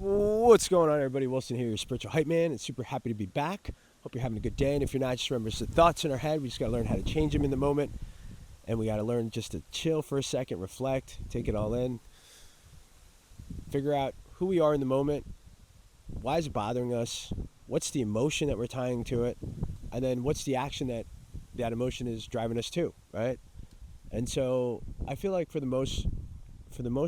What's going on, everybody? Wilson here, your spiritual hype man, and super happy to be back. Hope you're having a good day, and if you're not, just remember it's the thoughts in our head. We just got to learn how to change them in the moment, and we got to learn just to chill for a second, reflect, take it all in, figure out who we are in the moment, why is it bothering us, what's the emotion that we're tying to it, and then what's the action that that emotion is driving us to, right? And so I feel like for the most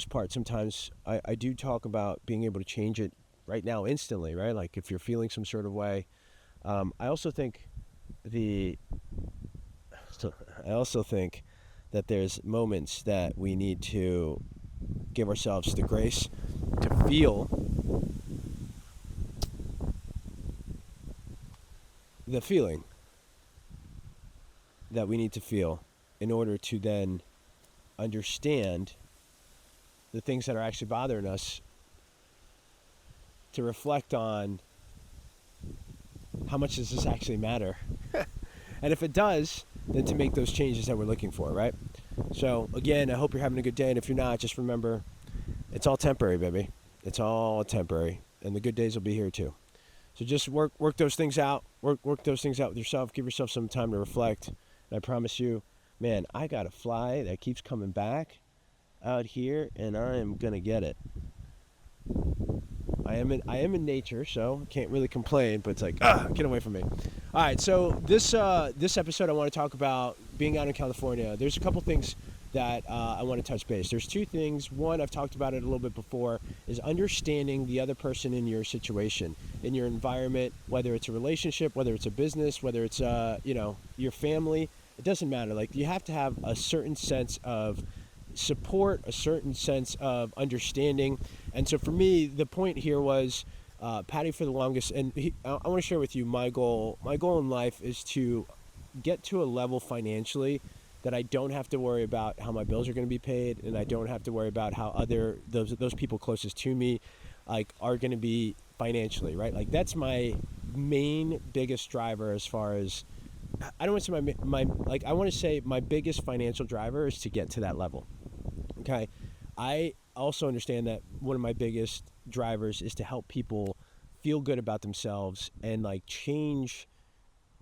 part, sometimes I do talk about being able to change it right now, instantly, right? Like if you're feeling some sort of way. I also think that there's moments that we need to give ourselves the grace to feel the feeling that we need to feel in order to then understand the things that are actually bothering us, to reflect on how much does this actually matter. And if it does, then to make those changes that we're looking for, right? So again, I hope you're having a good day, and if you're not, just remember it's all temporary, baby. It's all temporary, and the good days will be here too. So just work those things out. Work those things out with yourself. Give yourself some time to reflect. And I promise you, man, I got a fly that keeps coming back out here, and I am gonna get it. I am in nature, so can't really complain. But it's like, get away from me. All right, so this episode, I want to talk about being out in California. There's a couple things that I want to touch base. There's two things. One, I've talked about it a little bit before, is understanding the other person in your situation, in your environment, whether it's a relationship, whether it's a business, whether it's your family. It doesn't matter. Like, you have to have a certain sense of support, a certain sense of understanding. And so for me, the point here was Patti for the longest, and I want to share with you my goal. My goal in life is to get to a level financially that I don't have to worry about how my bills are going to be paid, and I don't have to worry about how those people closest to me are going to be financially, right? Like, that's my main biggest driver. As far as, I don't want to say I want to say my biggest financial driver is to get to that level. Okay. I also understand that one of my biggest drivers is to help people feel good about themselves and change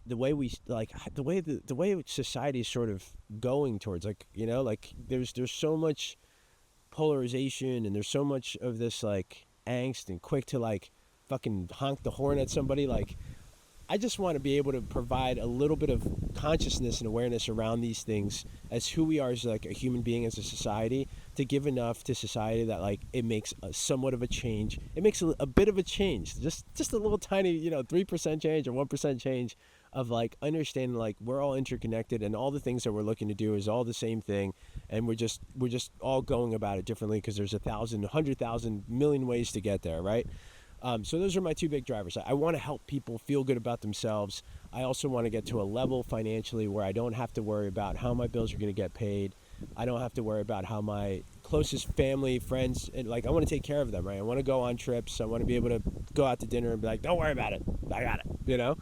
the way the way society is sort of going towards, there's so much polarization, and there's so much of this angst, and quick to fucking honk the horn at somebody. I just want to be able to provide a little bit of consciousness and awareness around these things as who we are as a human being, as a society, to give enough to society that it makes somewhat of a change. It makes a bit of a change, just a little tiny 3% change or 1% change of understanding we're all interconnected, and all the things that we're looking to do is all the same thing, and we're just all going about it differently because there's 1,000, 100,000 million ways to get there, right? So those are my two big drivers. I want to help people feel good about themselves. I also want to get to a level financially where I don't have to worry about how my bills are going to get paid. I don't have to worry about how my closest family, friends, and I want to take care of them, right? I want to go on trips. I want to be able to go out to dinner and be like, don't worry about it, I got it,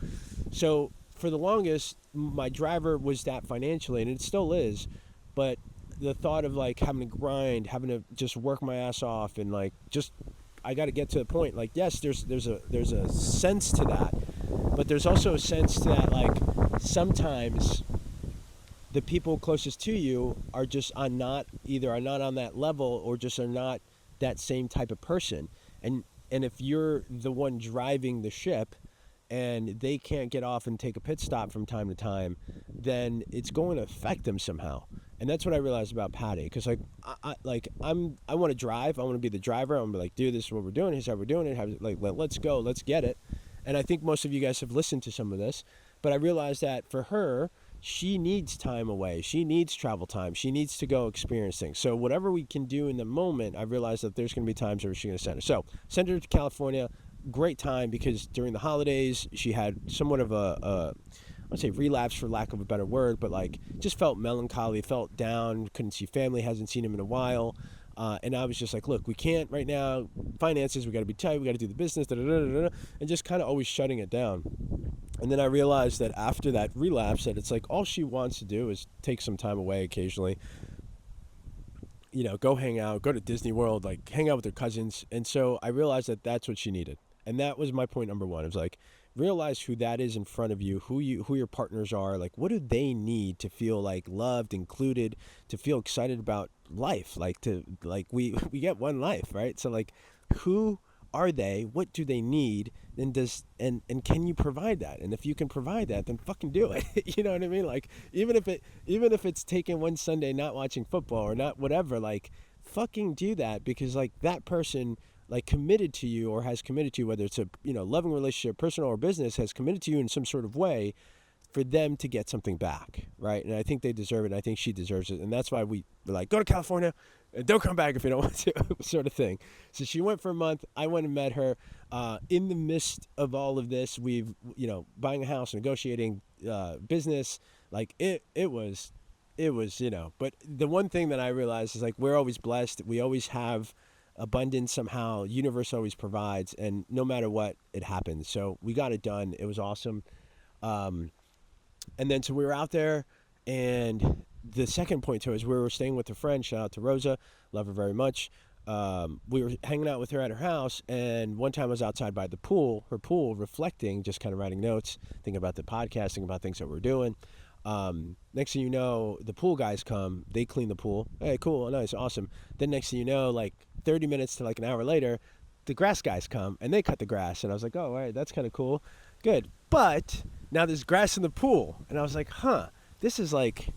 So for the longest, my driver was that financially, and it still is. But the thought of having to grind, having to just work my ass off, and I got to get to the point. Yes, there's a sense to that, but there's also a sense to that. Sometimes the people closest to you are just not on that level, or just are not that same type of person. And if you're the one driving the ship, and they can't get off and take a pit stop from time to time, then it's going to affect them somehow. And that's what I realized about Patti, because I want to drive. I want to be the driver. I want to be dude, this is what we're doing. Here's how we're doing it. Let's go. Let's get it. And I think most of you guys have listened to some of this, but I realized that for her, she needs time away. She needs travel time. She needs to go experience things. So whatever we can do in the moment, I realized that there's going to be times where she's going to send her. So send her to California. Great time, because during the holidays she had somewhat of I would say relapse, for lack of a better word, but just felt melancholy, felt down, couldn't see family, hasn't seen him in a while, and I was just look, we can't right now, finances, we got to be tight, we got to do the business, and just kind of always shutting it down. And then I realized that after that relapse, that it's all she wants to do is take some time away occasionally, go hang out, go to Disney World, like hang out with her cousins. And so I realized that that's what she needed. And that was my point number one. It was like, realize who that is in front of you, who your partners are, like what do they need to feel like loved, included, to feel excited about life, like we get one life, right? So like who are they? What do they need? And can you provide that? And if you can provide that, then fucking do it. You know what I mean? Like even if it's taking one Sunday not watching football or not whatever, like fucking do that, because like that person like committed to you or has committed to you, whether it's a loving relationship, personal or business, has committed to you in some sort of way for them to get something back, right? And I think they deserve it, and I think she deserves it, and that's why we're like, go to California and don't come back if you don't want to, sort of thing. So she went for a month. I went and met her. In the midst of all of this, we've buying a house, negotiating business, like it was but the one thing that I realized is like we're always blessed. We always have abundance somehow. Universe always provides, and no matter what, it happens. So we got it done. It was awesome. And then so we were out there, and the second point to it is we were staying with a friend. Shout out to Rosa, love her very much. We were hanging out with her at her house, and one time I was outside by her pool, reflecting, just kind of writing notes, thinking about the podcast, thinking about things that we're doing. Next thing you know, the pool guys come, they clean the pool. Hey, cool, nice, awesome. Then next thing you know, like 30 minutes to like an hour later, the grass guys come and they cut the grass. And I was like, oh, all right, that's kind of cool. Good. But now there's grass in the pool. And I was like, this is like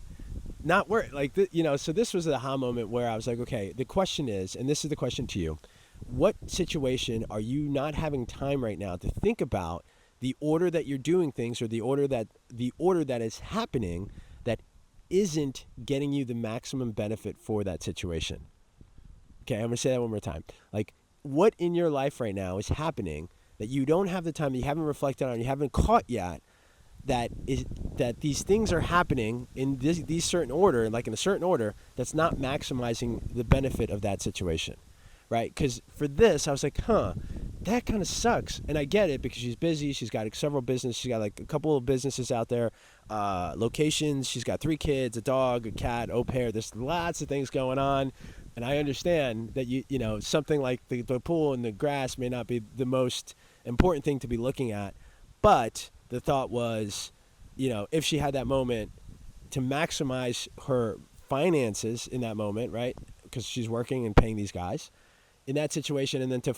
not where, like, so this was the aha moment where I was like, okay, the question is, and this is the question to you, what situation are you not having time right now to think about the order that you're doing things, or the order that is happening that isn't getting you the maximum benefit for that situation? Okay, I'm going to say that one more time. Like, what in your life right now is happening that you don't have the time, that you haven't reflected on, you haven't caught yet, that these things are happening in these certain order, like in a certain order, that's not maximizing the benefit of that situation, right? Because for this, I was like, that kind of sucks. And I get it, because she's busy. She's got several businesses. She's got like a couple of businesses out there, locations. She's got 3 kids, a dog, a cat, au pair. There's lots of things going on. And I understand that something like the pool and the grass may not be the most important thing to be looking at. But the thought was, if she had that moment to maximize her finances in that moment, right? Because she's working and paying these guys in that situation, and then to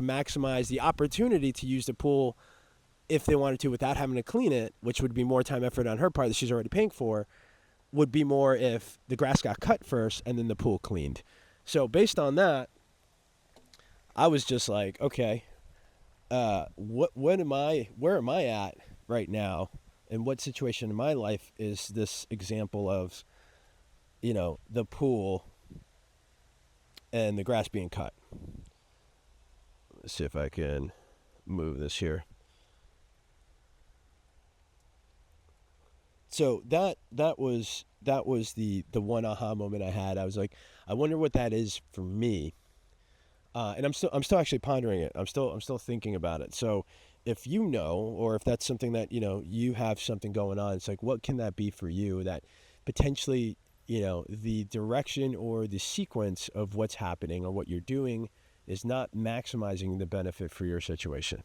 maximize the opportunity to use the pool if they wanted to without having to clean it, which would be more time, effort on her part that she's already paying for, would be more if the grass got cut first and then the pool cleaned. So based on that, I was just like, okay, where am I at right now, and what situation in my life is this example of, the pool and the grass being cut? Let's see if I can move this here. So that was the one aha moment I had. I was like, I wonder what that is for me. And I'm still actually pondering it. I'm still thinking about it. So if or if that's something that, you have something going on, it's like, what can that be for you that potentially, the direction or the sequence of what's happening or what you're doing is not maximizing the benefit for your situation?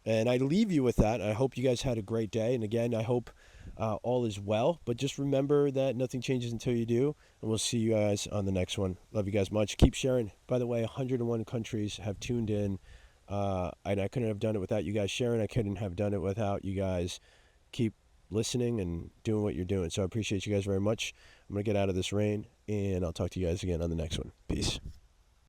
And I leave you with that. I hope you guys had a great day. And again, I hope all is well. But just remember that nothing changes until you do. And we'll see you guys on the next one. Love you guys much. Keep sharing. By the way, 101 countries have tuned in. And I couldn't have done it without you guys sharing. I couldn't have done it without you guys keep listening and doing what you're doing. So I appreciate you guys very much. I'm going to get out of this rain, and I'll talk to you guys again on the next one. Peace.